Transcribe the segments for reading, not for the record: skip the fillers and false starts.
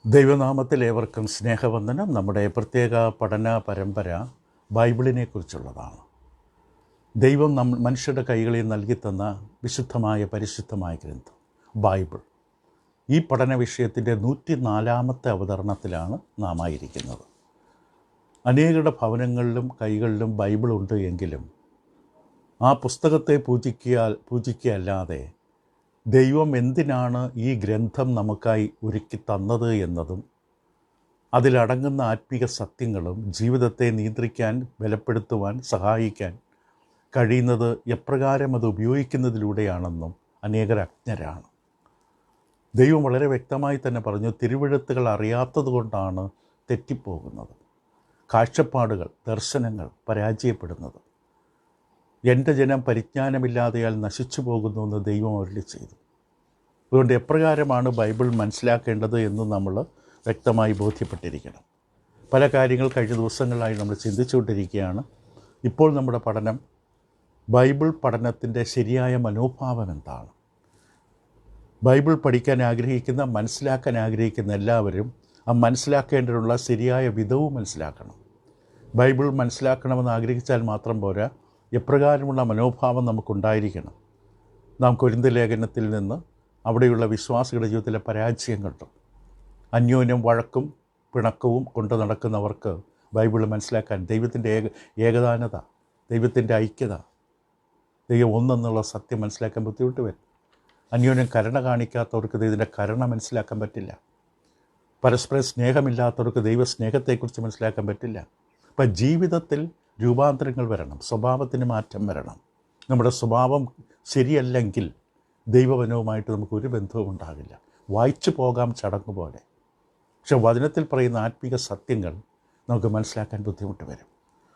ദൈവനാമത്തിൽ ഏവർക്കും സ്നേഹവന്ദനം. നമ്മുടെ പ്രത്യേക പഠന പരമ്പര ബൈബിളിനെക്കുറിച്ചുള്ളതാണ്. ദൈവം മനുഷ്യരുടെ കൈകളിൽ നൽകിത്തന്ന വിശുദ്ധമായ പരിശുദ്ധമായ ഗ്രന്ഥം ബൈബിൾ. ഈ പഠന വിഷയത്തിൻ്റെ 104-ാമത്തെ അവതരണത്തിലാണ് നാം ആയിരിക്കുന്നത്. അനേകരുടെ ഭവനങ്ങളിലും കൈകളിലും ബൈബിളുണ്ട് എങ്കിലും ആ പുസ്തകത്തെ പൂജിക്കുകയല്ലാതെ ദൈവം എന്തിനാണ് ഈ ഗ്രന്ഥം നമുക്കായി ഒരുക്കി തന്നത് എന്നതും അതിലടങ്ങുന്ന ആത്മീക സത്യങ്ങളും ജീവിതത്തെ നിയന്ത്രിക്കാൻ, ബലപ്പെടുത്തുവാൻ, സഹായിക്കാൻ കഴിയുന്നത് എപ്രകാരം അത് ഉപയോഗിക്കുന്നതിലൂടെയാണെന്നും അനേകർ അജ്ഞരാണ്. ദൈവം വളരെ വ്യക്തമായി തന്നെ പറഞ്ഞു, തിരുവെഴുത്തുകൾ അറിയാത്തത് കൊണ്ടാണ് തെറ്റിപ്പോകുന്നത്, കാഴ്ചപ്പാടുകൾ, ദർശനങ്ങൾ പരാജയപ്പെടുന്നത്. എൻ്റെ ജനം പരിജ്ഞാനമില്ലാതെയാൽ നശിച്ചു പോകുന്നു എന്ന് ദൈവം അരുളി ചെയ്തു. അതുകൊണ്ട് എപ്രകാരമാണ് ബൈബിൾ മനസ്സിലാക്കേണ്ടത് എന്ന് നമ്മൾ വ്യക്തമായി ബോധ്യപ്പെട്ടിരിക്കണം. പല കാര്യങ്ങൾ കഴിഞ്ഞ ദിവസങ്ങളായി നമ്മൾ ചിന്തിച്ചുകൊണ്ടിരിക്കുകയാണ്. ഇപ്പോൾ നമ്മുടെ പഠനം ബൈബിൾ പഠനത്തിൻ്റെ ശരിയായ മനോഭാവം എന്താണ്. ബൈബിൾ പഠിക്കാൻ ആഗ്രഹിക്കുന്ന, മനസ്സിലാക്കാൻ ആഗ്രഹിക്കുന്ന എല്ലാവരും ആ മനസ്സിലാക്കേണ്ടതിനുള്ള ശരിയായ വിധവും മനസ്സിലാക്കണം. ബൈബിൾ മനസ്സിലാക്കണമെന്ന് ആഗ്രഹിച്ചാൽ മാത്രം പോരാ, എപ്രകാരമുള്ള മനോഭാവം നമുക്കുണ്ടായിരിക്കണം. നാം കൊരിന്ത് ലേഖനത്തിൽ നിന്ന് അവിടെയുള്ള വിശ്വാസികളുടെ ജീവിതത്തിലെ പരാജയം കണ്ടു. അന്യോന്യം വഴക്കും പിണക്കവും കൊണ്ട് നടക്കുന്നവർക്ക് ബൈബിൾ മനസ്സിലാക്കാൻ ദൈവത്തിൻ്റെ ഏകദാനത, ദൈവത്തിൻ്റെ ഐക്യത, ദൈവം ഒന്നെന്നുള്ള സത്യം മനസ്സിലാക്കാൻ ബുദ്ധിമുട്ട് വരും. അന്യോന്യം കരുണ കാണിക്കാത്തവർക്ക് ദൈവത്തിൻ്റെ കരുണ മനസ്സിലാക്കാൻ പറ്റില്ല. പരസ്പരം സ്നേഹമില്ലാത്തവർക്ക് ദൈവ സ്നേഹത്തെക്കുറിച്ച് മനസ്സിലാക്കാൻ പറ്റില്ല. അപ്പം ജീവിതത്തിൽ രൂപാന്തരങ്ങൾ വരണം, സ്വഭാവത്തിന് മാറ്റം വരണം. നമ്മുടെ സ്വഭാവം ശരിയല്ലെങ്കിൽ ദൈവവനവുമായിട്ട് നമുക്കൊരു ബന്ധവും ഉണ്ടാകില്ല. വായിച്ചു പോകാം ചടങ്ങ് പോലെ. പക്ഷെ വചനത്തിൽ പറയുന്ന ആത്മീക സത്യങ്ങൾ നമുക്ക് മനസ്സിലാക്കാൻ ബുദ്ധിമുട്ട് വരും.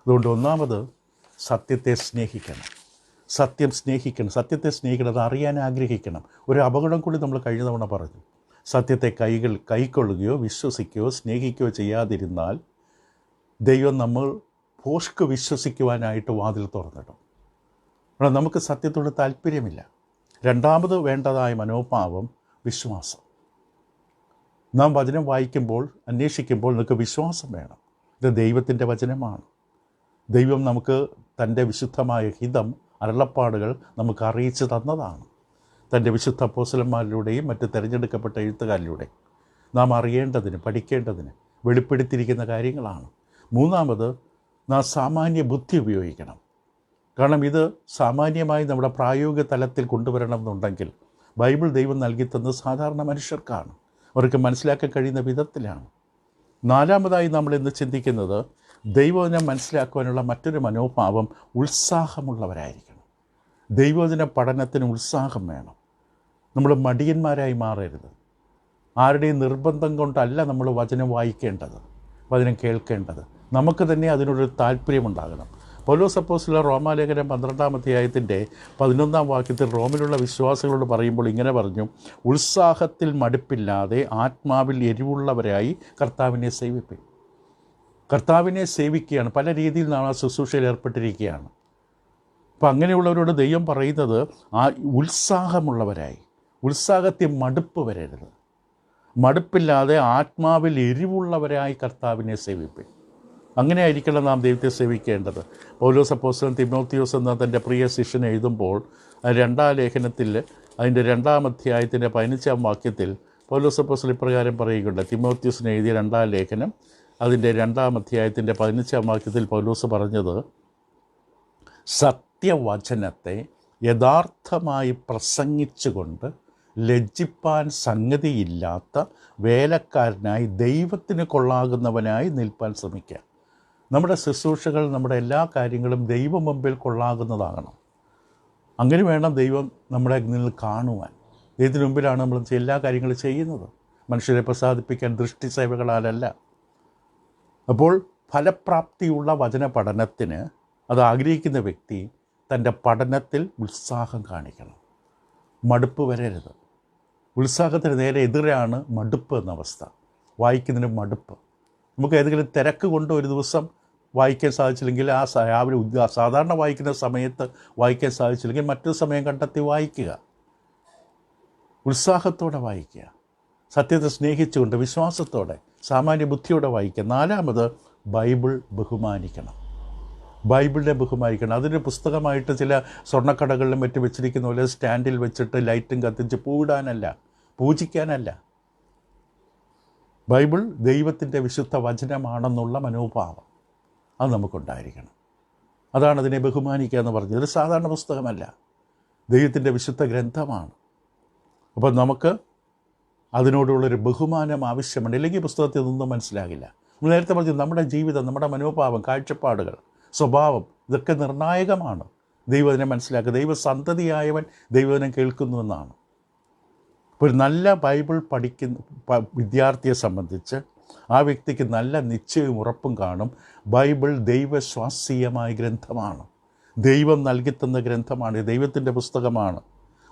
അതുകൊണ്ട് ഒന്നാമത് സത്യത്തെ സ്നേഹിക്കണം. സത്യം സ്നേഹിക്കണം. സത്യത്തെ സ്നേഹിക്കണം, അത് അറിയാൻ ആഗ്രഹിക്കണം. ഒരു അപകടം കൂടി നമ്മൾ കഴിഞ്ഞ തവണ പറഞ്ഞു. സത്യത്തെ കൈക്കൊള്ളുകയോ വിശ്വസിക്കുകയോ സ്നേഹിക്കുകയോ ചെയ്യാതിരുന്നാൽ ദൈവം നമ്മൾ ഭോഷ്ക്ക് വിശ്വസിക്കുവാനായിട്ട് വാതിൽ തുറന്നിടും. അപ്പോൾ നമുക്ക് സത്യത്തോട് താല്പര്യമില്ല. രണ്ടാമത് വേണ്ടതായ മനോഭാവം വിശ്വാസം. നാം വചനം വായിക്കുമ്പോൾ, അന്വേഷിക്കുമ്പോൾ നമുക്ക് വിശ്വാസം വേണം. ഇത് ദൈവത്തിൻ്റെ വചനമാണ്. ദൈവം നമുക്ക് തൻ്റെ വിശുദ്ധമായ ഹിതം, അരുളപ്പാടുകൾ നമുക്ക് അറിയിച്ചു തന്നതാണ്. തൻ്റെ വിശുദ്ധ അപ്പോസ്തലന്മാരിലൂടെയും മറ്റ് തിരഞ്ഞെടുക്കപ്പെട്ട എഴുത്തുകാരിലൂടെയും നാം അറിയേണ്ടതിന്, പഠിക്കേണ്ടതിന് വെളിപ്പെടുത്തിയിരിക്കുന്ന കാര്യങ്ങളാണ്. മൂന്നാമത് നാം സാമാന്യ ബുദ്ധി ഉപയോഗിക്കണം. കാരണം ഇത് സാമാന്യമായി നമ്മുടെ പ്രായോഗിക തലത്തിൽ കൊണ്ടുവരണം എന്നുണ്ടെങ്കിൽ ബൈബിൾ ദൈവം നൽകി തന്നത് സാധാരണ മനുഷ്യർക്കാണ്, അവർക്ക് മനസ്സിലാക്കാൻ കഴിയുന്ന വിധത്തിലാണ്. നാലാമതായി നമ്മൾ ഇന്ന് ചിന്തിക്കുന്നത്, ദൈവവചനം മനസ്സിലാക്കുവാനുള്ള മറ്റൊരു മനോഭാവം ഉത്സാഹമുള്ളവരായിരിക്കണം. ദൈവവചന പഠനത്തിന് ഉത്സാഹം വേണം. നമ്മൾ മടിയന്മാരായി മാറരുത്. ആരുടെയും നിർബന്ധം കൊണ്ടല്ല നമ്മൾ വചനം വായിക്കേണ്ടത്, വചനം കേൾക്കേണ്ടത്. നമുക്ക് തന്നെ അതിനൊരു താല്പര്യമുണ്ടാകണം. പൗലോസ് അപ്പോസ്തലൻ റോമാലേഖനം 12-ാം അധ്യായത്തിൻ്റെ 11-ാം വാക്യത്തിൽ റോമിലുള്ള വിശ്വാസികളോട് പറയുമ്പോൾ ഇങ്ങനെ പറഞ്ഞു, ഉത്സാഹത്തിൽ മടുപ്പില്ലാതെ ആത്മാവിൽ എരിവുള്ളവരായി കർത്താവിനെ സേവിപ്പിൻ. കർത്താവിനെ സേവിക്കുകയാണ്. പല രീതിയിൽ നാം ആ ശുശ്രൂഷയിൽ ഏർപ്പെട്ടിരിക്കുകയാണ്. അപ്പം അങ്ങനെയുള്ളവരോട് ദൈവം പറയുന്നത് ആ ഉത്സാഹമുള്ളവരായി, ഉത്സാഹത്തിൽ മടുപ്പ് വരരുത്. മടുപ്പില്ലാതെ ആത്മാവിൽ എരിവുള്ളവരായി കർത്താവിനെ സേവിപ്പിൻ. അങ്ങനെ ആയിരിക്കണം നാം ദൈവത്തെ സേവിക്കേണ്ടത്. പൗലോസ് അപ്പോസ്തലൻ തിമോത്തിയോസ് എന്ന തൻ്റെ പ്രിയ ശിഷ്യനെ എഴുതുമ്പോൾ 2-ാം ലേഖനത്തിൽ അതിൻ്റെ 2-ാം അധ്യായത്തിൻ്റെ 15-ാം വാക്യത്തിൽ പൗലോസ് അപ്പോസ്തലൻ ഇപ്രകാരം പറയുകയുണ്ട്. തിമോത്തിയോസിന് എഴുതിയ 2-ാം ലേഖനം അതിൻ്റെ 2-ാം അധ്യായത്തിൻ്റെ 15-ാം വാക്യത്തിൽ പൗലോസ് പറഞ്ഞത്, സത്യവചനത്തെ യഥാർത്ഥമായി പ്രസംഗിച്ചുകൊണ്ട് ലജ്ജിപ്പാൻ സംഗതിയില്ലാത്ത വേലക്കാരനായി ദൈവത്തിന് കൊള്ളാകുന്നവനായി നിൽപ്പാൻ ശ്രമിക്കുക. നമ്മുടെ ശുശ്രൂഷകൾ, നമ്മുടെ എല്ലാ കാര്യങ്ങളും ദൈവം മുമ്പിൽ കൊള്ളാകുന്നതാകണം. അങ്ങനെ വേണം ദൈവം നമ്മളെ നിന്ന് കാണുവാൻ. ദൈവത്തിന് മുമ്പിലാണ് നമ്മൾ എല്ലാ കാര്യങ്ങളും ചെയ്യുന്നത്, മനുഷ്യരെ പ്രസാദിപ്പിക്കാൻ ദൃഷ്ടി സേവകളാലല്ല. അപ്പോൾ ഫലപ്രാപ്തിയുള്ള വചന പഠനത്തിന് അത് ആഗ്രഹിക്കുന്ന വ്യക്തി തൻ്റെ പഠനത്തിൽ ഉത്സാഹം കാണിക്കണം. മടുപ്പ് വരരുത്. ഉത്സാഹത്തിന് നേരെ എതിരാണ് മടുപ്പ് എന്ന അവസ്ഥ. വായിക്കുന്നതിന് മടുപ്പ്. നമുക്ക് ഏതെങ്കിലും തിരക്ക് കൊണ്ട് ഒരു ദിവസം വായിക്കാൻ സാധിച്ചില്ലെങ്കിൽ ആ രാവിലെ സാധാരണ വായിക്കുന്ന സമയത്ത് വായിക്കാൻ സാധിച്ചില്ലെങ്കിൽ മറ്റൊരു സമയം കണ്ടെത്തി വായിക്കുക. ഉത്സാഹത്തോടെ വായിക്കുക. സത്യത്തെ സ്നേഹിച്ചുകൊണ്ട് വിശ്വാസത്തോടെ സാമാന്യ ബുദ്ധിയോടെ വായിക്കുക. 4, ബൈബിൾ ബഹുമാനിക്കണം. ബൈബിളിനെ ബഹുമാനിക്കണം. അതിൻ്റെ പുസ്തകമായിട്ട് ചില സ്വർണ്ണക്കടകളിലും മറ്റും വെച്ചിരിക്കുന്ന പോലെ സ്റ്റാൻഡിൽ വെച്ചിട്ട് ലൈറ്റും കത്തിച്ച് പൂവിടാനല്ല, പൂജിക്കാനല്ല. ബൈബിൾ ദൈവത്തിൻ്റെ വിശുദ്ധ വചനമാണെന്നുള്ള മനോഭാവം അത് നമുക്കുണ്ടായിരിക്കണം. അതാണ് അതിനെ ബഹുമാനിക്കുക എന്ന് പറഞ്ഞത്. ഇതൊരു സാധാരണ പുസ്തകമല്ല, ദൈവത്തിൻ്റെ വിശുദ്ധ ഗ്രന്ഥമാണ്. അപ്പോൾ നമുക്ക് അതിനോടുള്ളൊരു ബഹുമാനം ആവശ്യമുണ്ട്. ഇല്ലെങ്കിൽ പുസ്തകത്തിൽ നിന്നും മനസ്സിലാകില്ല. നമ്മൾ നേരത്തെ പറഞ്ഞു, നമ്മുടെ ജീവിതം, നമ്മുടെ മനോഭാവം, കാഴ്ചപ്പാടുകൾ, സ്വഭാവം, ഇതൊക്കെ നിർണായകമാണ്. ദൈവം അതിനെ മനസ്സിലാക്കുക. ദൈവസന്തതിയായവൻ ദൈവവചനം കേൾക്കുന്നുവെന്നാണ്. ഇപ്പോൾ ഒരു നല്ല ബൈബിൾ പഠിക്കുന്ന വിദ്യാർത്ഥിയെ സംബന്ധിച്ച് ആ വ്യക്തിക്ക് നല്ല നിശ്ചയവും ഉറപ്പും കാണും. ബൈബിൾ ദൈവശ്വാസീയമായ ഗ്രന്ഥമാണ്, ദൈവം നൽകിത്തന്ന ഗ്രന്ഥമാണ്, ദൈവത്തിൻ്റെ പുസ്തകമാണ്.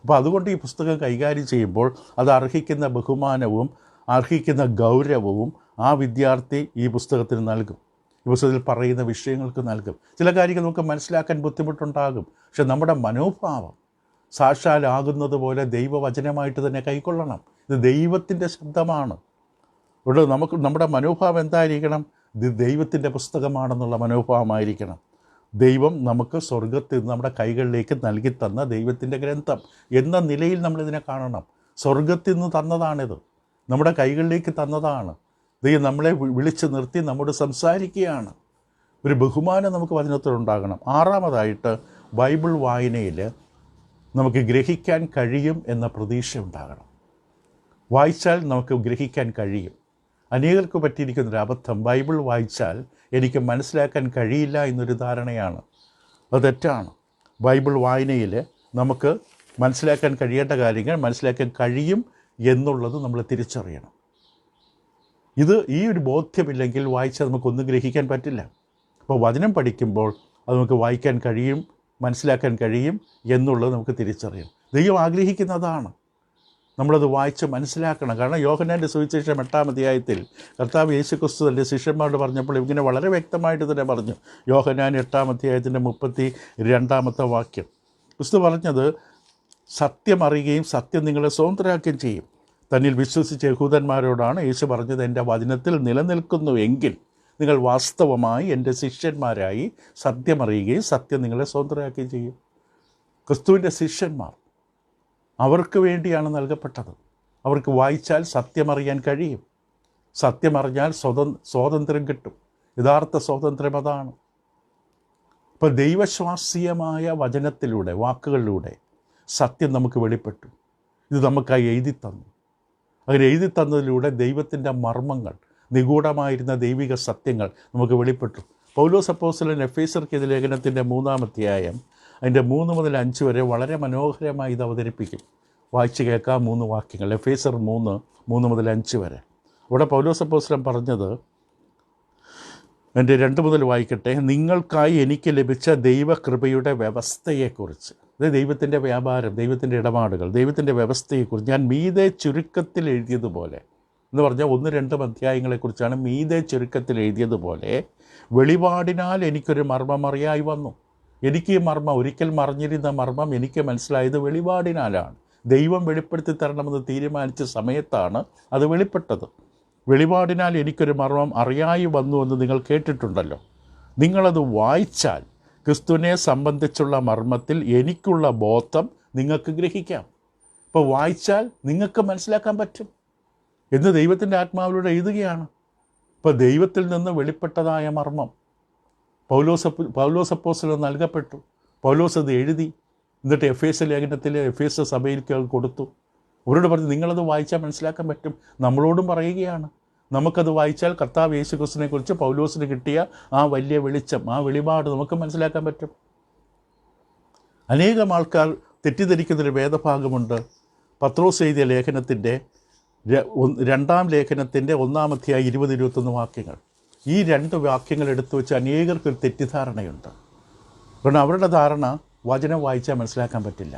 അപ്പോൾ അതുകൊണ്ട് ഈ പുസ്തകം കൈകാര്യം ചെയ്യുമ്പോൾ അത് അർഹിക്കുന്ന ബഹുമാനവും അർഹിക്കുന്ന ഗൗരവവും ആ വിദ്യാർത്ഥി ഈ പുസ്തകത്തിന് നൽകും. ഈ പുസ്തകത്തിൽ പറയുന്ന വിഷയങ്ങൾക്ക് നൽകും. ചില കാര്യങ്ങൾ നമുക്ക് മനസ്സിലാക്കാൻ ബുദ്ധിമുട്ടുണ്ടാകും. പക്ഷെ നമ്മുടെ മനോഭാവം സാക്ഷാലാകുന്നത് പോലെ ദൈവവചനമായിട്ട് തന്നെ കൈക്കൊള്ളണം. ഇത് ദൈവത്തിൻ്റെ ശബ്ദമാണ്. ഇവിടെ നമ്മുടെ മനോഭാവം എന്തായിരിക്കണം? ഇത് ദൈവത്തിൻ്റെ പുസ്തകമാണെന്നുള്ള മനോഭാവമായിരിക്കണം. ദൈവം നമുക്ക് സ്വർഗത്തിൽ നിന്ന് നമ്മുടെ കൈകളിലേക്ക് നൽകി തന്ന ദൈവത്തിൻ്റെ ഗ്രന്ഥം എന്ന നിലയിൽ നമ്മളിതിനെ കാണണം. സ്വർഗത്തിൽ നിന്ന് തന്നതാണിത്, നമ്മുടെ കൈകളിലേക്ക് തന്നതാണ്. ദൈവം നമ്മളെ വിളിച്ച് നിർത്തി നമ്മോട് സംസാരിക്കുകയാണ്. ഒരു ബഹുമാനം നമുക്ക് വചനത്തിലുണ്ടാകണം. 6, ബൈബിൾ വായനയിൽ നമുക്ക് ഗ്രഹിക്കാൻ കഴിയും എന്ന പ്രതീക്ഷ ഉണ്ടാകണം. വായിച്ചാൽ നമുക്ക് ഗ്രഹിക്കാൻ കഴിയും. അനേകർക്ക് പറ്റിയിരിക്കുന്നൊരു അബദ്ധം, ബൈബിൾ വായിച്ചാൽ എനിക്ക് മനസ്സിലാക്കാൻ കഴിയില്ല എന്നൊരു ധാരണയാണ്. അത് തെറ്റാണ്. ബൈബിൾ വായനയിൽ നമുക്ക് മനസ്സിലാക്കാൻ കഴിയേണ്ട കാര്യങ്ങൾ മനസ്സിലാക്കാൻ കഴിയും എന്നുള്ളത് നമ്മൾ തിരിച്ചറിയണം. ഈ ഒരു ബോധ്യമില്ലെങ്കിൽ വായിച്ചാൽ നമുക്കൊന്നും ഗ്രഹിക്കാൻ പറ്റില്ല. അപ്പോൾ വചനം പഠിക്കുമ്പോൾ അത് നമുക്ക് വായിക്കാൻ കഴിയും, മനസ്സിലാക്കാൻ കഴിയും എന്നുള്ളത് നമുക്ക് തിരിച്ചറിയാം. ദൈവം ആഗ്രഹിക്കുന്നതാണ് നമ്മളത് വായിച്ച് മനസ്സിലാക്കണം. കാരണം യോഹന്നാൻ്റെ സുവിശേഷം 8-ാം അധ്യായത്തിൽ കർത്താവ് യേശുക്രിസ്തു തൻ്റെ ശിഷ്യന്മാരോട് പറഞ്ഞപ്പോൾ ഇങ്ങനെ വളരെ വ്യക്തമായിട്ട് തന്നെ പറഞ്ഞു. യോഹന്നാൻ 8-ാം അധ്യായത്തിൻ്റെ 32-ാമത്തെ വാക്യം ക്രിസ്തു പറഞ്ഞത്, സത്യം അറിയുകയും സത്യം നിങ്ങളെ സ്വതന്ത്രരാക്കുകയും ചെയ്യും. തന്നിൽ വിശ്വസിച്ച യഹൂദന്മാരോടാണ് യേശു പറഞ്ഞത്, എൻ്റെ വചനത്തിൽ നിലനിൽക്കുന്നു എങ്കിൽ നിങ്ങൾ വാസ്തവമായി എൻ്റെ ശിഷ്യന്മാരായി സത്യമറിയുകയും സത്യം നിങ്ങളെ സ്വതന്ത്രരാക്കുകയും ചെയ്യും. ക്രിസ്തുവിൻ്റെ ശിഷ്യന്മാർ അവർക്ക് വേണ്ടിയാണ് നൽകപ്പെട്ടത്. അവർക്ക് വായിച്ചാൽ സത്യമറിയാൻ കഴിയും. സത്യമറിഞ്ഞാൽ സ്വാതന്ത്ര്യം കിട്ടും. യഥാർത്ഥ സ്വാതന്ത്ര്യം അതാണ്. ഇപ്പോൾ ദൈവശ്വാസീയമായ വചനത്തിലൂടെ, വാക്കുകളിലൂടെ സത്യം നമുക്ക് വെളിപ്പെട്ടു. ഇത് നമുക്കായി എഴുതി തന്നു. അങ്ങനെ എഴുതി തന്നതിലൂടെ ദൈവത്തിൻ്റെ മർമ്മങ്ങൾ, നിഗൂഢമായിരുന്ന ദൈവിക സത്യങ്ങൾ നമുക്ക് വെളിപ്പെട്ടു. പൗലോസ് അപ്പോസ്തലൻ എഫേസ്യർക്കെതിരെ ലേഖനത്തിൻ്റെ 3-ാം അധ്യായം അതിൻ്റെ 3 മുതൽ 5 വരെ വളരെ മനോഹരമായി ഇത് അവതരിപ്പിക്കും. വായിച്ച് കേൾക്കാം 3 വാക്യങ്ങൾ. എഫേസ്യർ 3 മുതൽ 5 വരെ. ഇവിടെ പൗലോസ് അപ്പോസ്തലൻ പറഞ്ഞത്, എൻ്റെ 2 മുതൽ വായിക്കട്ടെ. നിങ്ങൾക്കായി എനിക്ക് ലഭിച്ച ദൈവകൃപയുടെ വ്യവസ്ഥയെക്കുറിച്ച്, ഇത് ദൈവത്തിൻ്റെ വ്യാപാരം, ദൈവത്തിൻ്റെ ഇടപാടുകൾ, ദൈവത്തിൻ്റെ വ്യവസ്ഥയെക്കുറിച്ച് ഞാൻ മീതെ ചുരുക്കത്തിൽ എഴുതിയതുപോലെ, എന്ന് പറഞ്ഞാൽ 1-2 അധ്യായങ്ങളെക്കുറിച്ചാണ് മീതെ ചുരുക്കത്തിൽ എഴുതിയതുപോലെ, വെളിപാടിനാൽ എനിക്കൊരു മർമ്മം അറിയായി വന്നു. എനിക്ക് ഈ മർമ്മം, ഒരിക്കൽ മറിഞ്ഞിരുന്ന മർമ്മം എനിക്ക് മനസ്സിലായത് വെളിപാടിനാലാണ്. ദൈവം വെളിപ്പെടുത്തി തരണമെന്ന് തീരുമാനിച്ച സമയത്താണ് അത് വെളിപ്പെട്ടത്. വെളിപാടിനാൽ എനിക്കൊരു മർമ്മം അറിയായി വന്നു എന്ന് നിങ്ങൾ കേട്ടിട്ടുണ്ടല്ലോ. നിങ്ങളത് വായിച്ചാൽ ക്രിസ്തുവിനെ സംബന്ധിച്ചുള്ള മർമ്മത്തിൽ എനിക്കുള്ള ബോധം നിങ്ങൾക്ക് ഗ്രഹിക്കാം. ഇപ്പോൾ വായിച്ചാൽ നിങ്ങൾക്ക് മനസ്സിലാക്കാൻ പറ്റും എന്ന് ദൈവത്തിൻ്റെ ആത്മാവിലൂടെ എഴുതുകയാണ്. ഇപ്പോൾ ദൈവത്തിൽ നിന്ന് വെളിപ്പെട്ടതായ മർമ്മം പൗലോസ് അപ്പോസ്തലൻ നൽകപ്പെട്ടു. പൗലോസ് അത് എഴുതി. എന്നിട്ട് എഫേസ്യ ലേഖനത്തിൽ എഫേസ്യ സഭയിൽ കൊടുത്തു. അവരോട് പറഞ്ഞു, നിങ്ങളത് വായിച്ചാൽ മനസ്സിലാക്കാൻ പറ്റും. നമ്മളോടും പറയുകയാണ്, നമുക്കത് വായിച്ചാൽ കർത്താവ് യേശുക്രിസ്തുവിനെക്കുറിച്ച് പൗലോസിന് കിട്ടിയ ആ വലിയ വെളിച്ചം, ആ വെളിപാട് നമുക്ക് മനസ്സിലാക്കാൻ പറ്റും. അനേകം ആൾക്കാർ തെറ്റിദ്ധരിക്കുന്നൊരു വേദഭാഗമുണ്ട്. പത്രോസ് എഴുതിയ ലേഖനത്തിൻ്റെ 2-ാം ലേഖനത്തിൻ്റെ 1-ാം അധ്യായം 20-21 വാക്യങ്ങൾ. ഈ 2 വാക്യങ്ങൾ എടുത്തു വെച്ച് അനേകർക്കൊരു തെറ്റിദ്ധാരണയുണ്ട്. കാരണം അവരുടെ ധാരണ വചനം വായിച്ചാൽ മനസ്സിലാക്കാൻ പറ്റില്ല.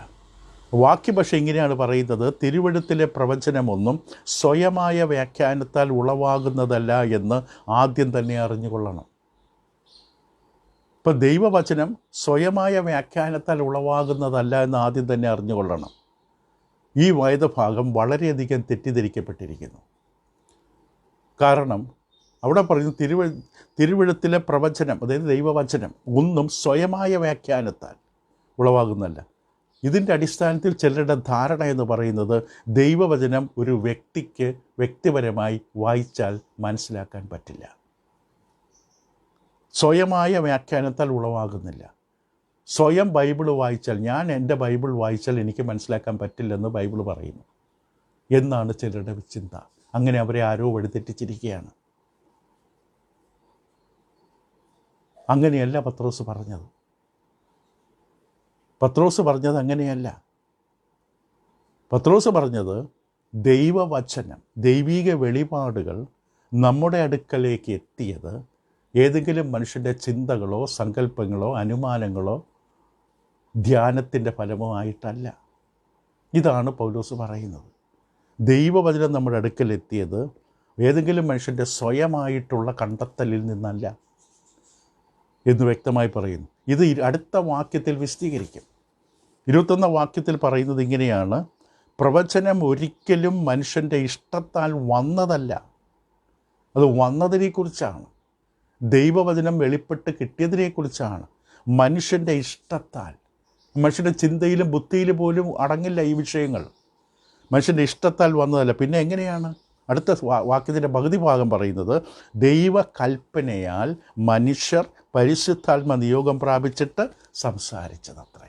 വാക്യം പക്ഷേ ഇങ്ങനെയാണ് പറയുന്നത്, തിരുവെഴുത്തിലെ പ്രവചനമൊന്നും സ്വയമായ വ്യാഖ്യാനത്താൽ ഉളവാകുന്നതല്ല എന്ന് ആദ്യം തന്നെ അറിഞ്ഞുകൊള്ളണം. ഇപ്പം ദൈവവചനം സ്വയമായ വ്യാഖ്യാനത്താൽ ഉളവാകുന്നതല്ല എന്ന് ആദ്യം തന്നെ അറിഞ്ഞുകൊള്ളണം. ഈ വേദഭാഗം വളരെയധികം തെറ്റിദ്ധരിക്കപ്പെട്ടിരിക്കുന്നു. കാരണം അവിടെ പറയുന്നു തിരുവെഴുത്തിലെ പ്രവചനം, അതായത് ദൈവവചനം ഒന്നും സ്വയമായ വ്യാഖ്യാനത്താൽ ഉളവാകുന്നല്ല. ഇതിൻ്റെ അടിസ്ഥാനത്തിൽ ചിലരുടെ ധാരണ എന്ന് പറയുന്നത് ദൈവവചനം ഒരു വ്യക്തിക്ക് വ്യക്തിപരമായി വായിച്ചാൽ മനസ്സിലാക്കാൻ പറ്റില്ല, സ്വയമായ വ്യാഖ്യാനത്താൽ ഉളവാകുന്നില്ല. സ്വയം ബൈബിൾ വായിച്ചാൽ, ഞാൻ എൻ്റെ ബൈബിൾ വായിച്ചാൽ എനിക്ക് മനസ്സിലാക്കാൻ പറ്റില്ലെന്ന് ബൈബിൾ പറയുന്നു എന്നാണ് ചിലരുടെ ചിന്ത. അങ്ങനെ അവരെ ആരോ വഴിതെറ്റിച്ചിരിക്കുകയാണ്. അങ്ങനെയല്ല പത്രോസ് പറഞ്ഞത്. പത്രോസ് പറഞ്ഞത് അങ്ങനെയല്ല. പത്രോസ് പറഞ്ഞത് ദൈവവചനം, ദൈവിക വെളിപാടുകൾ നമ്മുടെ അടുക്കലേക്ക് എത്തിയത് ഏതെങ്കിലും മനുഷ്യൻ്റെ ചിന്തകളോ സങ്കല്പങ്ങളോ അനുമാനങ്ങളോ ധ്യാനത്തിൻ്റെ ഫലമോ ആയിട്ടല്ല. ഇതാണ് പൗലോസ് പറയുന്നത്. ദൈവവചനം നമ്മുടെ അടുക്കലെത്തിയത് ഏതെങ്കിലും മനുഷ്യൻ്റെ സ്വയമായിട്ടുള്ള കണ്ടെത്തലിൽ നിന്നല്ല എന്ന് വ്യക്തമായി പറയുന്നു. ഇത് അടുത്ത വാക്യത്തിൽ വിശദീകരിക്കും. 21 വാക്യത്തിൽ പറയുന്നത് ഇങ്ങനെയാണ്: പ്രവചനം ഒരിക്കലും മനുഷ്യൻ്റെ ഇഷ്ടത്താൽ വന്നതല്ല. അത് വന്നതിനെക്കുറിച്ചാണ്, ദൈവവചനം വെളിപ്പെട്ട് കിട്ടിയതിനെക്കുറിച്ചാണ്. മനുഷ്യൻ്റെ ഇഷ്ടത്താൽ, മനുഷ്യൻ്റെ ചിന്തയിലും ബുദ്ധിയിലും പോലും അടങ്ങില്ല ഈ വിഷയങ്ങൾ. മനുഷ്യൻ്റെ ഇഷ്ടത്താൽ വന്നതല്ല. പിന്നെ എങ്ങനെയാണ്? അടുത്ത വാക്യത്തിൻ്റെ പകുതി ഭാഗം പറയുന്നത് ദൈവകൽപ്പനയാൽ മനുഷ്യർ പരിശുദ്ധാത്മ നിയോഗം പ്രാപിച്ചിട്ട് സംസാരിച്ചതത്രേ.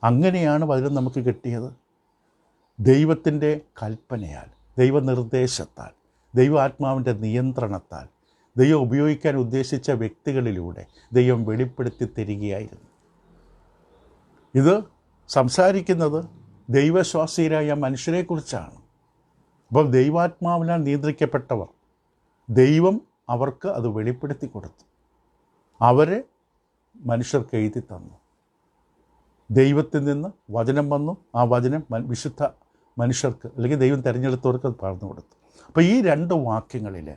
അങ്ങനെയാണ് വചനം നമുക്ക് കിട്ടിയത്. ദൈവത്തിൻ്റെ കൽപ്പനയാൽ, ദൈവനിർദ്ദേശത്താൽ, ദൈവാത്മാവിൻ്റെ നിയന്ത്രണത്താൽ, ദൈവം ഉപയോഗിക്കാൻ ഉദ്ദേശിച്ച വ്യക്തികളിലൂടെ ദൈവം വെളിപ്പെടുത്തി തരികയായിരുന്നു. ഇത് സംസാരിക്കുന്നത് ദൈവശ്വാസീയരായ മനുഷ്യരെക്കുറിച്ചാണ്. അപ്പം ദൈവാത്മാവിനാൽ നിയന്ത്രിക്കപ്പെട്ടവർ, ദൈവം അവർക്ക് അത് വെളിപ്പെടുത്തി കൊടുത്തു. അവരെ മനുഷ്യർക്ക് എഴുതി തന്നു. ദൈവത്തിൽ നിന്ന് വചനം വന്നു. ആ വചനം വിശുദ്ധ മനുഷ്യർക്ക്, അല്ലെങ്കിൽ ദൈവം തിരഞ്ഞെടുത്തവർക്ക് അത് പറഞ്ഞു കൊടുത്തു. അപ്പോൾ ഈ 2 വാക്യങ്ങളിൽ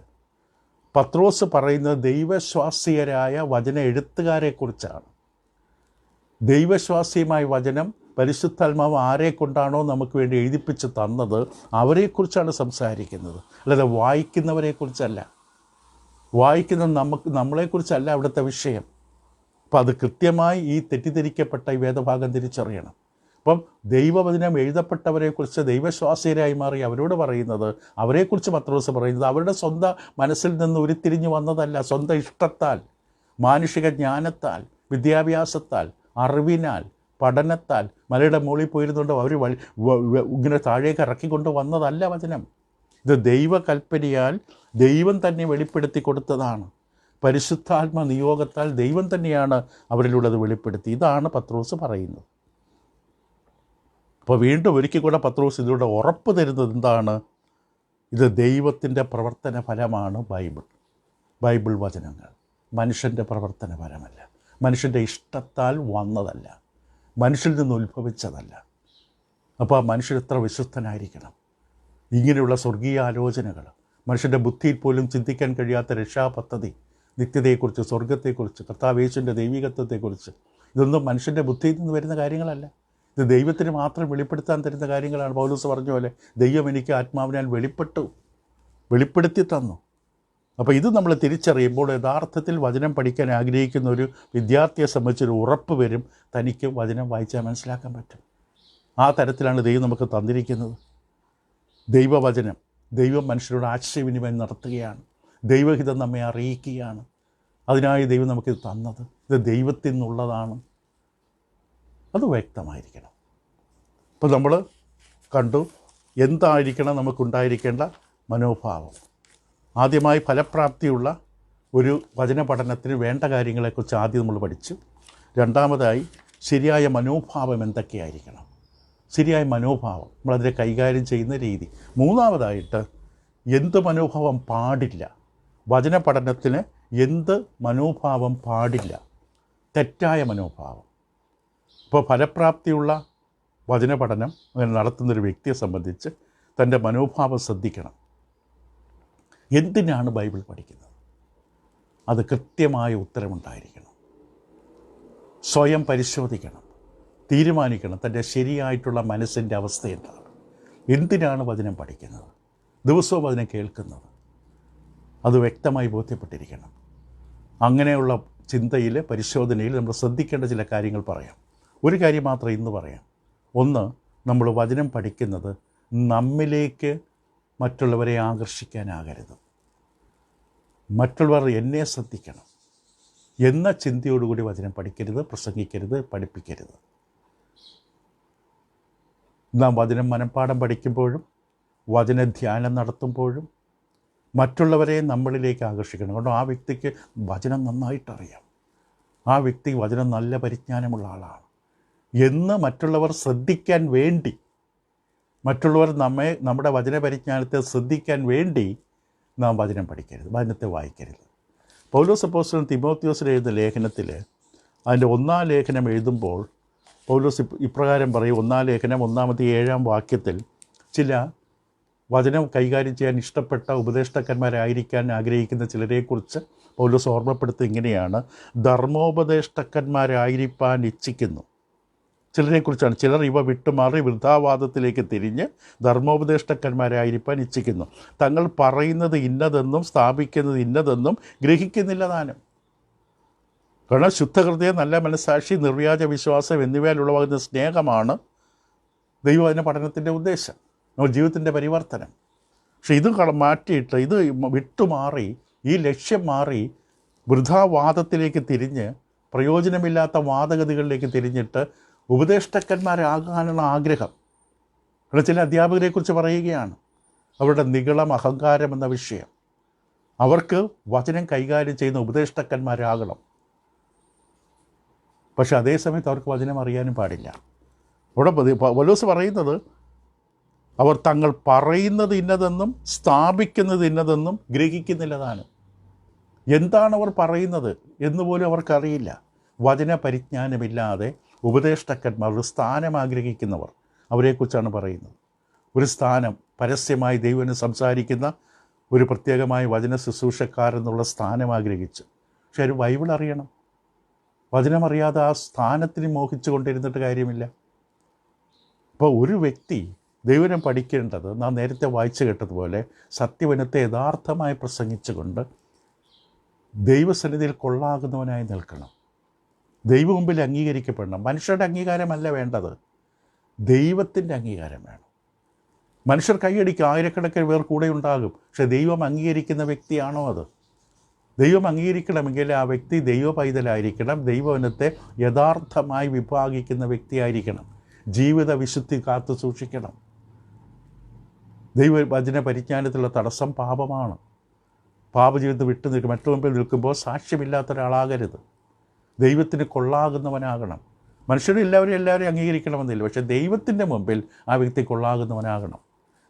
പത്രോസ് പറയുന്നത് ദൈവശ്വാസീയരായ വചന എഴുത്തുകാരെക്കുറിച്ചാണ്. ദൈവശ്വാസിയമായ വചനം പരിശുദ്ധാത്മാവ് ആരെ കൊണ്ടാണോ നമുക്ക് വേണ്ടി എഴുതിപ്പിച്ച് തന്നത് അവരെക്കുറിച്ചാണ് സംസാരിക്കുന്നത്, അല്ലാതെ വായിക്കുന്നവരെക്കുറിച്ചല്ല. നമ്മളെക്കുറിച്ചല്ല അവിടുത്തെ വിഷയം. അപ്പം അത് കൃത്യമായി ഈ തെറ്റിദ്ധരിക്കപ്പെട്ട ഈ വേദഭാഗം തിരിച്ചറിയണം. അപ്പം ദൈവവചനം എഴുതപ്പെട്ടവരെക്കുറിച്ച്, ദൈവശ്വാസീയരായി മാറി അവരോട് പറയുന്നത്, അവരെക്കുറിച്ച് പത്രോസ് പറയുന്നത് അവരുടെ സ്വന്തം മനസ്സിൽ നിന്ന് ഉരുത്തിരിഞ്ഞു വന്നതല്ല. സ്വന്തം ഇഷ്ടത്താൽ, മാനുഷിക ജ്ഞാനത്താൽ, വിദ്യാഭ്യാസത്താൽ, അറിവിനാൽ, പഠനത്താൽ മലയുടെ മുകളിൽ പോയിരുന്നുകൊണ്ട് അവർ ഇങ്ങനെ താഴേക്ക് ഇറക്കിക്കൊണ്ട് വന്നതല്ല വചനം. ഇത് ദൈവകൽപ്പനയാൽ ദൈവം തന്നെ വെളിപ്പെടുത്തി കൊടുത്തതാണ്. പരിശുദ്ധാത്മ നിയോഗത്താൽ ദൈവം തന്നെയാണ് അവരിലൂടെ അത് വെളിപ്പെടുത്തി. ഇതാണ് പത്രോസ് പറയുന്നത്. അപ്പോൾ വീണ്ടും ഒരിക്കൽ കൂടെ പത്രോസ് ഇതിലൂടെ ഉറപ്പ് തരുന്നത് എന്താണ്? ഇത് ദൈവത്തിൻ്റെ പ്രവർത്തന ഫലമാണ് ബൈബിൾ വചനങ്ങൾ. മനുഷ്യൻ്റെ പ്രവർത്തന ഫലമല്ല, മനുഷ്യൻ്റെ ഇഷ്ടത്താൽ വന്നതല്ല, മനുഷ്യരിൽ നിന്ന് ഉത്ഭവിച്ചതല്ല. അപ്പോൾ ആ മനുഷ്യർ എത്ര വിശുദ്ധനായിരിക്കണം! ഇങ്ങനെയുള്ള സ്വർഗീയ ആലോചനകൾ, മനുഷ്യൻ്റെ ബുദ്ധിയിൽ പോലും ചിന്തിക്കാൻ കഴിയാത്ത രക്ഷാപദ്ധതി, നിത്യതയെക്കുറിച്ച്, സ്വർഗത്തെക്കുറിച്ച്, കർത്താവ് യേശുവിൻ്റെ ദൈവികത്വത്തെക്കുറിച്ച്, ഇതൊന്നും മനുഷ്യൻ്റെ ബുദ്ധിയിൽ നിന്ന് വരുന്ന കാര്യങ്ങളല്ല. ഇത് ദൈവത്തിന് മാത്രം വെളിപ്പെടുത്താൻ തരുന്ന കാര്യങ്ങളാണ്. പൗലോസ് പറഞ്ഞ പോലെ ദൈവം എനിക്ക് ആത്മാവിനാൽ വെളിപ്പെടുത്തി തന്നു. അപ്പോൾ ഇത് നമ്മൾ തിരിച്ചറിയുമ്പോൾ യഥാർത്ഥത്തിൽ വചനം പഠിക്കാൻ ആഗ്രഹിക്കുന്ന ഒരു വിദ്യാർത്ഥിയെ സംബന്ധിച്ചൊരു ഉറപ്പ് വരും, തനിക്ക് വചനം വായിച്ചാൽ മനസ്സിലാക്കാൻ പറ്റും. ആ തരത്തിലാണ് ദൈവം നമുക്ക് തന്നിരിക്കുന്നത്. ദൈവവചനം, ദൈവം മനുഷ്യരോട് ആശയവിനിമയം നടത്തുകയാണ്, ദൈവഹിതം നമ്മെ അറിയിക്കുകയാണ്. അതിനായി ദൈവം നമുക്കിത് തന്നത്. ഇത് ദൈവത്തിൽ നിന്നുള്ളതാണ്. അത് വ്യക്തമായിരിക്കണം. അപ്പോൾ നമ്മൾ കണ്ടു എന്തായിരിക്കണം നമുക്കുണ്ടായിരിക്കേണ്ട മനോഭാവം. ആദ്യമായി ഫലപ്രാപ്തിയുള്ള ഒരു വചന പഠനത്തിന് വേണ്ട കാര്യങ്ങളെക്കുറിച്ച് ആദ്യം നമ്മൾ പഠിച്ചു. രണ്ടാമതായി ശരിയായ മനോഭാവം എന്തൊക്കെയായിരിക്കണം, ശരിയായ മനോഭാവം നമ്മളതിനെ കൈകാര്യം ചെയ്യുന്ന രീതി. മൂന്നാമതായിട്ട് എന്ത് മനോഭാവം പാടില്ല, വചന പഠനത്തിന് എന്ത് മനോഭാവം പാടില്ല, തെറ്റായ മനോഭാവം. ഇപ്പോൾ ഫലപ്രാപ്തിയുള്ള വചന പഠനം അങ്ങനെ നടത്തുന്നൊരു വ്യക്തിയെ സംബന്ധിച്ച് തൻ്റെ മനോഭാവം ശ്രദ്ധിക്കണം. എന്തിനാണ് ബൈബിൾ പഠിക്കുന്നത്? അത് കൃത്യമായ ഉത്തരമുണ്ടായിരിക്കണം. സ്വയം പരിശോധിക്കണം, തീരുമാനിക്കണം തൻ്റെ ശരിയായിട്ടുള്ള മനസ്സിൻ്റെ അവസ്ഥ എന്താണ്. എന്തിനാണ് വചനം പഠിക്കുന്നത്, ദിവസവും വചനം കേൾക്കുന്നത്? അത് വ്യക്തമായി ബോധ്യപ്പെട്ടിരിക്കണം. അങ്ങനെയുള്ള ചിന്തയിൽ, പരിശോധനയിൽ നമ്മൾ ശ്രദ്ധിക്കേണ്ട ചില കാര്യങ്ങൾ പറയാം. ഒരു കാര്യം മാത്രം ഇന്ന് പറയാം. ഒന്ന്, നമ്മൾ വചനം പഠിക്കുന്നത് നമ്മിലേക്ക് മറ്റുള്ളവരെ ആകർഷിക്കാനാകരുത്. മറ്റുള്ളവർ എന്നെ ശ്രദ്ധിക്കണം എന്ന ചിന്തയോടുകൂടി വചനം പഠിക്കരുത്, പ്രസംഗിക്കരുത്, പഠിപ്പിക്കരുത്. നാം വചനം മനഃപ്പാഠം പഠിക്കുമ്പോഴും വചനധ്യാനം നടത്തുമ്പോഴും മറ്റുള്ളവരെ നമ്മളിലേക്ക് ആകർഷിക്കണം. കാരണം ആ വ്യക്തിക്ക് വചനം നന്നായിട്ടറിയാം, ആ വ്യക്തി വചനം നല്ല പരിജ്ഞാനമുള്ള ആളാണ് എന്ന് മറ്റുള്ളവർ ശ്രദ്ധിക്കാൻ വേണ്ടി, മറ്റുള്ളവർ നമ്മുടെ വചന പരിജ്ഞാനത്തെ ശ്രദ്ധിക്കാൻ വേണ്ടി നാം വചനം പഠിക്കരുത്, വചനത്തെ വായിക്കരുത്. പൗലോസ് അപ്പോസ്തലൻ തിമോത്തിയോസിന് എഴുതുന്ന ലേഖനത്തിൽ അതിൻ്റെ 1-ാം ലേഖനം എഴുതുമ്പോൾ പൗലോസ് ഇപ്രകാരം പറയും. 1-ാം ലേഖനം 1-ാമത്തെ 7-ാം ചില വചനം കൈകാര്യം ചെയ്യാൻ ഇഷ്ടപ്പെട്ട ഉപദേഷ്ടാക്കന്മാരായിരിക്കാൻ ആഗ്രഹിക്കുന്ന ചിലരെക്കുറിച്ച് പൗലോസ് ഓർമ്മപ്പെടുത്തി ഇങ്ങനെയാണ്: ധർമ്മോപദേഷ്ടാക്കന്മാരായിരിക്കാൻ ഇച്ഛിക്കുന്നു. ചിലരെക്കുറിച്ചാണ്. ചിലർ ഇവ വിട്ടുമാറി വൃഥാവാദത്തിലേക്ക് തിരിഞ്ഞ് ധർമ്മോപദേഷ്ടാക്കന്മാരായിരിക്കാൻ ഇച്ഛിക്കുന്നു. തങ്ങൾ പറയുന്നത് ഇന്നതെന്നും സ്ഥാപിക്കുന്നത് ഇന്നതെന്നും ഗ്രഹിക്കുന്നില്ല താനും. കാരണം ശുദ്ധഹൃദയം, നല്ല മനസ്സാക്ഷി, നിർവ്യാജ വിശ്വാസം എന്നിവയിലുളവാകുന്ന സ്നേഹമാണ് ദൈവവചന പഠനത്തിൻ്റെ ഉദ്ദേശം, നമ്മുടെ ജീവിതത്തിൻ്റെ പരിവർത്തനം. പക്ഷെ ഇത് മാറ്റിയിട്ട്, ഇത് വിട്ടുമാറി, ഈ ലക്ഷ്യം മാറി വൃഥാവാദത്തിലേക്ക് തിരിഞ്ഞ്, പ്രയോജനമില്ലാത്ത വാദഗതികളിലേക്ക് തിരിഞ്ഞിട്ട് ഉപദേഷ്ടാക്കന്മാരാകാനുള്ള ആഗ്രഹം. ഇവിടെ ചില അധ്യാപകരെക്കുറിച്ച് പറയുകയാണ്, അവരുടെ നിഗളം, അഹങ്കാരം എന്ന വിഷയം. അവർക്ക് വചനം കൈകാര്യം ചെയ്യുന്ന ഉപദേഷ്ടാക്കന്മാരാകണം. പക്ഷെ അതേസമയത്ത് അവർക്ക് വചനം അറിയാനും പാടില്ല. അവിടെ പൗലോസ് പറയുന്നത്, അവർ തങ്ങൾ പറയുന്നത് ഇന്നതെന്നും സ്ഥാപിക്കുന്നത് ഇന്നതെന്നും ഗ്രഹിക്കുന്നില്ല താനും. എന്താണ് അവർ പറയുന്നത് എന്നുപോലും അവർക്കറിയില്ല. വചന പരിജ്ഞാനമില്ലാതെ ഉപദേഷ്ടാക്കന്മാർ, ഒരു സ്ഥാനം ആഗ്രഹിക്കുന്നവർ, അവരെക്കുറിച്ചാണ് പറയുന്നത്. ഒരു സ്ഥാനം, പരസ്യമായി ദൈവനെ സംസാരിക്കുന്ന ഒരു പ്രത്യേകമായ വചന ശുശ്രൂഷക്കാരെന്നുള്ള സ്ഥാനം ആഗ്രഹിച്ച്. പക്ഷെ ഒരു ബൈബിൾ അറിയണം. വചനമറിയാതെ ആ സ്ഥാനത്തിന് മോഹിച്ചു കൊണ്ടിരുന്നിട്ട് കാര്യമില്ല. അപ്പോൾ ഒരു വ്യക്തി ദൈവനം പഠിക്കേണ്ടത്, നാം നേരത്തെ വായിച്ചു കേട്ടതുപോലെ, സത്യവചനത്തെ യഥാർത്ഥമായി പ്രസംഗിച്ചുകൊണ്ട് ദൈവസന്നിധിയിൽ കൊള്ളാകുന്നവനായി നിൽക്കണം. ദൈവ മുമ്പിൽ അംഗീകരിക്കപ്പെടണം. മനുഷ്യരുടെ അംഗീകാരമല്ല വേണ്ടത്, ദൈവത്തിൻ്റെ അംഗീകാരം വേണം. മനുഷ്യർ കൈയടിക്കും, ആയിരക്കണക്കിന് പേർ കൂടെ ഉണ്ടാകും. പക്ഷെ ദൈവം അംഗീകരിക്കുന്ന വ്യക്തിയാണോ അത്? ദൈവം അംഗീകരിക്കണമെങ്കിൽ ആ വ്യക്തി ദൈവ പൈതലായിരിക്കണം, ദൈവവചനത്തെ യഥാർത്ഥമായി വിഭാഗിക്കുന്ന വ്യക്തിയായിരിക്കണം, ജീവിത വിശുദ്ധി കാത്തു സൂക്ഷിക്കണം. ദൈവവചന പരിജ്ഞാനത്തിലുള്ള തടസ്സം പാപമാണ്. പാപജീവിതത്തിൽ വിട്ടു നിൽക്കും. മറ്റു മുമ്പിൽ നിൽക്കുമ്പോൾ സാക്ഷ്യമില്ലാത്ത ഒരാളാകരുത്. ദൈവത്തിന് കൊള്ളാകുന്നവനാകണം. എല്ലാവരും അംഗീകരിക്കണമെന്നില്ല. പക്ഷേ ദൈവത്തിൻ്റെ മുമ്പിൽ ആ വ്യക്തി കൊള്ളാകുന്നവനാകണം.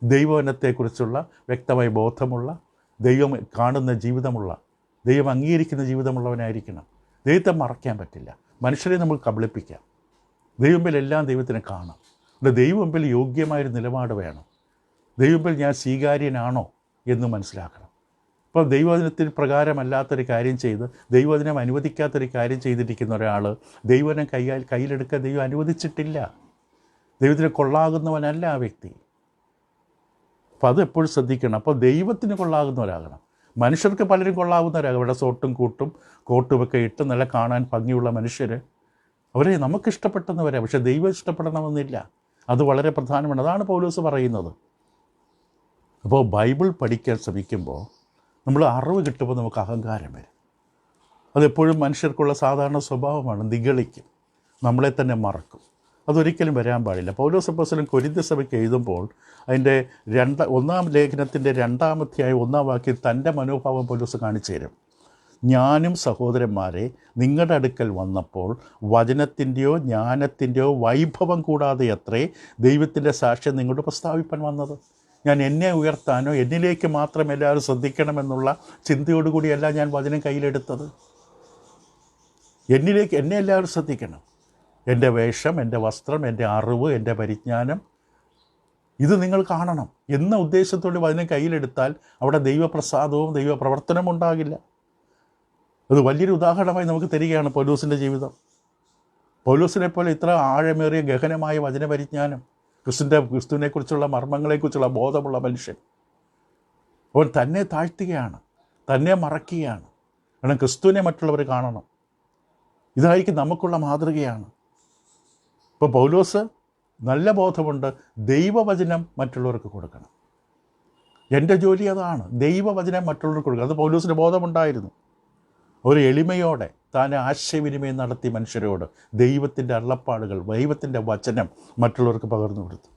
ദൈവവചനത്തെക്കുറിച്ചുള്ള വ്യക്തമായ ബോധമുള്ള, ദൈവം കാണുന്ന ജീവിതമുള്ള, ദൈവം അംഗീകരിക്കുന്ന ജീവിതമുള്ളവനായിരിക്കണം. ദൈവത്തെ മറയ്ക്കാൻ പറ്റില്ല. മനുഷ്യരെ നമുക്ക് കബളിപ്പിക്കാം. ദൈവമുമ്പിൽ എല്ലാം ദൈവത്തിന് കാണാം. ഇവിടെ ദൈവമുമ്പിൽ യോഗ്യമായൊരു നിലപാട് വേണം. ദൈവമുമ്പിൽ ഞാൻ സ്വീകാര്യനാണോ എന്ന് മനസ്സിലാക്കണം. ഇപ്പോൾ ദൈവവചനത്തിന് പ്രകാരമല്ലാത്തൊരു കാര്യം ചെയ്ത്, ദൈവവചനം അനുവദിക്കാത്തൊരു കാര്യം ചെയ്തിരിക്കുന്ന ഒരാൾ ദൈവവചനം കയ്യിലെടുക്കാൻ ദൈവം അനുവദിച്ചിട്ടില്ല. ദൈവത്തിന് കൊള്ളാകുന്നവനല്ല ആ വ്യക്തി. അപ്പോൾ അത് എപ്പോഴും ശ്രദ്ധിക്കണം. അപ്പോൾ ദൈവത്തിന് കൊള്ളാകുന്നവരാകണം. മനുഷ്യർക്ക് പലരും കൊള്ളാകുന്നവരാകും. ഇവിടെ സോട്ടും കോട്ടുമൊക്കെ ഇട്ട് നല്ല കാണാൻ ഭംഗിയുള്ള മനുഷ്യർ, അവരെ നമുക്കിഷ്ടപ്പെട്ടെന്ന് വരാം. പക്ഷേ ദൈവം ഇഷ്ടപ്പെടണമെന്നില്ല. അത് വളരെ പ്രധാനമാണ്. അതാണ് പൗലോസ് പറയുന്നത്. അപ്പോൾ ബൈബിൾ പഠിക്കാൻ ശ്രമിക്കുമ്പോൾ നമ്മൾ അറിവ് കിട്ടുമ്പോൾ നമുക്ക് അഹങ്കാരം വരും. അതെപ്പോഴും മനുഷ്യർക്കുള്ള സാധാരണ സ്വഭാവമാണ്. നിഗളിക്കും, നമ്മളെ തന്നെ മറക്കും. അതൊരിക്കലും വരാൻ പാടില്ല. പൗലോസ് അപ്പോസ്തലൻ കൊരിന്ത്യർ സഭയ്ക്ക് എഴുതുമ്പോൾ അതിൻ്റെ 1-ാം ലേഖനത്തിൻ്റെ 2-ാം അധ്യായം 1-ാം വാക്യം തൻ്റെ മനോഭാവം പൗലോസ് കാണിച്ചു തരും. ഞാനും സഹോദരന്മാരെ നിങ്ങളുടെ അടുക്കൽ വന്നപ്പോൾ വചനത്തിൻ്റെയോ ജ്ഞാനത്തിൻ്റെയോ വൈഭവം കൂടാതെ അത്രേ ദൈവത്തിൻ്റെ സാക്ഷ്യം നിങ്ങളോട് പ്രസ്താവിപ്പാൻ വന്നത്. ഞാൻ എന്നെ ഉയർത്താനോ എന്നിലേക്ക് മാത്രം എല്ലാവരും ശ്രദ്ധിക്കണമെന്നുള്ള ചിന്തയോടുകൂടിയല്ല ഞാൻ വചനം കയ്യിലെടുത്തത്. എന്നെ എല്ലാവരും ശ്രദ്ധിക്കണം. എൻ്റെ വേഷം, എൻ്റെ വസ്ത്രം, എൻ്റെ അറിവ്, എൻ്റെ പരിജ്ഞാനം, ഇത് നിങ്ങൾ കാണണം എന്ന ഉദ്ദേശത്തോടെ വചനം കയ്യിലെടുത്താൽ അവിടെ ദൈവപ്രസാദവും ദൈവപ്രവർത്തനവും ഉണ്ടാകില്ല. അത് വലിയൊരു ഉദാഹരണമായി നമുക്ക് തരികയാണ് പൗലോസിൻ്റെ ജീവിതം. പൗലോസിനെ പോലെ ഇത്ര ആഴമേറിയ ഗഹനമായ വചനപരിജ്ഞാനം, ക്രിസ്തുവിനെക്കുറിച്ചുള്ള മർമ്മങ്ങളെക്കുറിച്ചുള്ള ബോധമുള്ള മനുഷ്യൻ. അവൻ തന്നെ താഴ്ത്തുകയാണ്, തന്നെ മറക്കുകയാണ്. കാരണം ക്രിസ്തുവിനെ മറ്റുള്ളവർ കാണണം. ഇതായിരിക്കും നമുക്കുള്ള മാതൃകയാണ്. ഇപ്പോൾ പൗലോസ് നല്ല ബോധമുണ്ട്, ദൈവവചനം മറ്റുള്ളവർക്ക് കൊടുക്കണം. എൻ്റെ ജോലി അതാണ്, ദൈവവചനം മറ്റുള്ളവർക്ക് കൊടുക്കണം. അത് പൗലോസിന് ബോധമുണ്ടായിരുന്നു. ഒരു എളിമയോടെ താൻ ആശയവിനിമയം നടത്തി മനുഷ്യരോട് ദൈവത്തിൻ്റെ അരുളപ്പാടുകൾ, ദൈവത്തിൻ്റെ വചനം മറ്റുള്ളവർക്ക് പകർന്നു കൊടുത്തു.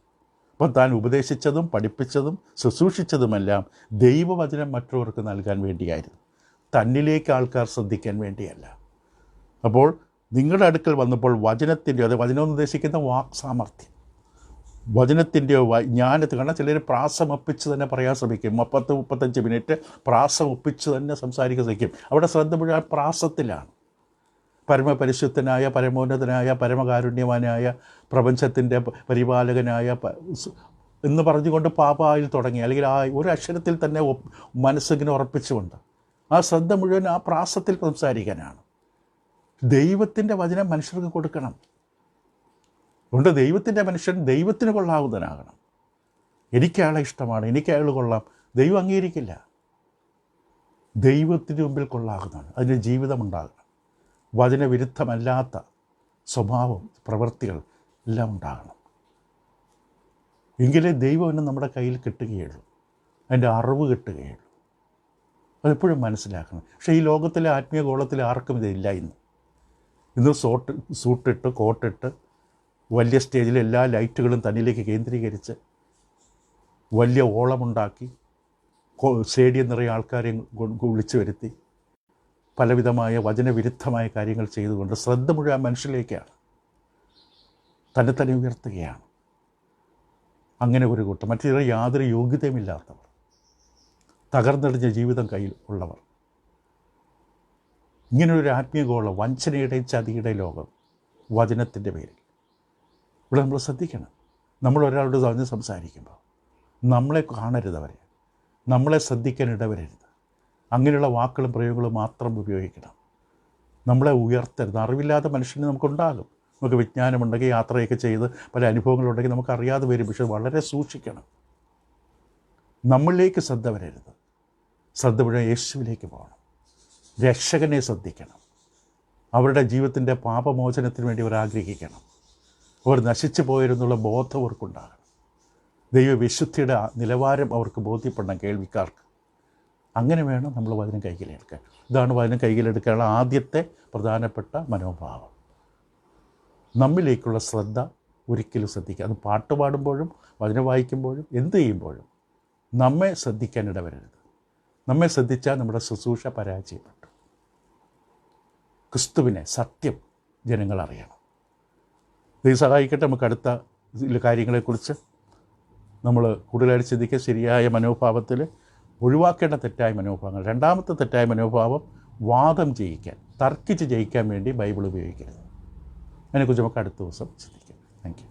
അപ്പം താൻ ഉപദേശിച്ചതും പഠിപ്പിച്ചതും ശുശ്രൂഷിച്ചതുമെല്ലാം ദൈവവചനം മറ്റുള്ളവർക്ക് നൽകാൻ വേണ്ടിയായിരുന്നു, തന്നിലേക്ക് ആൾക്കാർ ശ്രദ്ധിക്കാൻ വേണ്ടിയല്ല. അപ്പോൾ നിങ്ങളുടെ അടുക്കൽ വന്നപ്പോൾ വചനത്തിൻ്റെയോ, അത് വചനം ഉദ്ദേശിക്കുന്ന വാക് സാമർഥ്യം, വചനത്തിൻ്റെയോ ജ്ഞാനത്തിൽ, കാരണം ചിലർ പ്രാസം ഒപ്പിച്ച് തന്നെ പറയാൻ ശ്രമിക്കും. 30-35 മിനിറ്റ് പ്രാസം ഒപ്പിച്ച് തന്നെ സംസാരിക്കാൻ ശ്രമിക്കും. അവിടെ ശ്രദ്ധ മുഴുവൻ പ്രാസത്തിലാണ്. പരമപരിശുദ്ധനായ, പരമോന്നതനായ, പരമകാരുണ്യവാനായ, പ്രപഞ്ചത്തിൻ്റെ പരിപാലകനായ എന്ന് പറഞ്ഞുകൊണ്ട് പാപായിൽ തുടങ്ങി, അല്ലെങ്കിൽ ആ ഒരു അക്ഷരത്തിൽ തന്നെ മനസ്സിങ്ങനെ ഉറപ്പിച്ചുകൊണ്ട് ആ ശ്രദ്ധ മുഴുവൻ ആ പ്രാസത്തിൽ സംസാരിക്കാനാണ്. ദൈവത്തിൻ്റെ വചനം മനുഷ്യർക്ക് കൊടുക്കണം. അതുകൊണ്ട് ദൈവത്തിൻ്റെ മനുഷ്യൻ ദൈവത്തിന് കൊള്ളാവുന്നവനാകണം. എനിക്കയാളെ ഇഷ്ടമാണ്, എനിക്കയാൾ കൊള്ളാം, ദൈവം അംഗീകരിക്കില്ല. ദൈവത്തിന് മുമ്പിൽ കൊള്ളാകുന്നതാണ്, അതിന് ജീവിതമുണ്ടാകണം. വചനവിരുദ്ധമല്ലാത്ത സ്വഭാവം, പ്രവൃത്തികൾ എല്ലാം ഉണ്ടാകണം. എങ്കിലേ ദൈവം നമ്മുടെ കയ്യിൽ കിട്ടുകയുള്ളൂ, അതിൻ്റെ അറിവ് കിട്ടുകയുള്ളൂ. അതെപ്പോഴും മനസ്സിലാക്കണം. പക്ഷേ ഈ ലോകത്തിലെ ആത്മീയ ഗോളത്തിൽ ആർക്കും ഇതില്ല. ഇന്ന് സൂട്ടിട്ട് കോട്ടിട്ട് വലിയ സ്റ്റേജിൽ എല്ലാ ലൈറ്റുകളും തന്നിലേക്ക് കേന്ദ്രീകരിച്ച് വലിയ ഓളമുണ്ടാക്കി സ്റ്റേഡിയം നിറയെ ആൾക്കാരെ വിളിച്ചു വരുത്തി പലവിധമായ വചനവിരുദ്ധമായ കാര്യങ്ങൾ ചെയ്തുകൊണ്ട് ശ്രദ്ധ മുഴുവൻ മനുഷ്യരിലേക്കാണ്, തന്നെ ഉയർത്തുകയാണ്. അങ്ങനെ ഒരു കൂട്ടം, മറ്റു യാതൊരു യോഗ്യതയുമില്ലാത്തവർ, തകർന്നടിഞ്ഞ ജീവിതം കയ്യിൽ ഉള്ളവർ, ഇങ്ങനൊരു ആത്മീയ ഗോളം, വഞ്ചനയുടെയും ചതിയുടെയും ലോകം വചനത്തിൻ്റെ പേരിൽ. ഇവിടെ നമ്മൾ ശ്രദ്ധിക്കണം. നമ്മൾ ഒരാളോട് പറഞ്ഞ് സംസാരിക്കുമ്പോൾ നമ്മളെ കാണരുത്, അവരെ നമ്മളെ ശ്രദ്ധിക്കാൻ ഇടവരരുത്. അങ്ങനെയുള്ള വാക്കുകളും പ്രയോഗങ്ങളും മാത്രം ഉപയോഗിക്കണം. നമ്മളെ ഉയർത്തരുത്. അറിവില്ലാത്ത മനുഷ്യന് നമുക്കുണ്ടാകും. നമുക്ക് വിജ്ഞാനമുണ്ടെങ്കിൽ, യാത്രയൊക്കെ ചെയ്ത് പല അനുഭവങ്ങളുണ്ടെങ്കിൽ നമുക്കറിയാതെ വരും. പക്ഷെ വളരെ സൂക്ഷിക്കണം. നമ്മളിലേക്ക് ശ്രദ്ധ വരരുത്. ശ്രദ്ധ മുഴുവൻ യേശുവിലേക്ക് പോകണം. രക്ഷകനെ ശ്രദ്ധിക്കണം. അവരുടെ ജീവിതത്തിൻ്റെ പാപമോചനത്തിന് വേണ്ടി അവർ ആഗ്രഹിക്കണം. അവർ നശിച്ചു പോയിരുന്നുള്ള ബോധം അവർക്കുണ്ടാകണം. ദൈവവിശുദ്ധിയുടെ നിലവാരം അവർക്ക് ബോധ്യപ്പെടണം കേൾവിക്കാർക്ക്. അങ്ങനെ വേണം നമ്മൾ വചനം കൈകളിലെടുക്കാൻ. ഇതാണ് വചനം കൈകളിലെടുക്കാനുള്ള ആദ്യത്തെ പ്രധാനപ്പെട്ട മനോഭാവം. നമ്മിലേക്കുള്ള ശ്രദ്ധ ഒരിക്കലും ശ്രദ്ധിക്കുക. അത് പാട്ട് പാടുമ്പോഴും വചനം വായിക്കുമ്പോഴും എന്ത് ചെയ്യുമ്പോഴും നമ്മെ ശ്രദ്ധിക്കാൻ ഇടവരരുത്. നമ്മെ ശ്രദ്ധിച്ചാൽ നമ്മുടെ ശുശ്രൂഷ പരാജയപ്പെട്ടു. ക്രിസ്തുവിനെ, സത്യം ജനങ്ങൾ അറിയണം. ദൈവം സഹായിക്കട്ടെ. നമുക്ക് അടുത്ത കാര്യങ്ങളെക്കുറിച്ച് നമ്മൾ കൂടുതലായിട്ട് ചിന്തിക്കുക. ശരിയായ മനോഭാവത്തിൽ ഒഴിവാക്കേണ്ട തെറ്റായ മനോഭാവങ്ങൾ. രണ്ടാമത്തെ തെറ്റായ മനോഭാവം വാദം ജയിക്കാൻ, തർക്കിച്ച് ജയിക്കാൻ വേണ്ടി ബൈബിൾ ഉപയോഗിക്കരുത്. അതിനെക്കുറിച്ച് നമുക്ക് അടുത്ത ദിവസം ചിന്തിക്കാം. Thank you.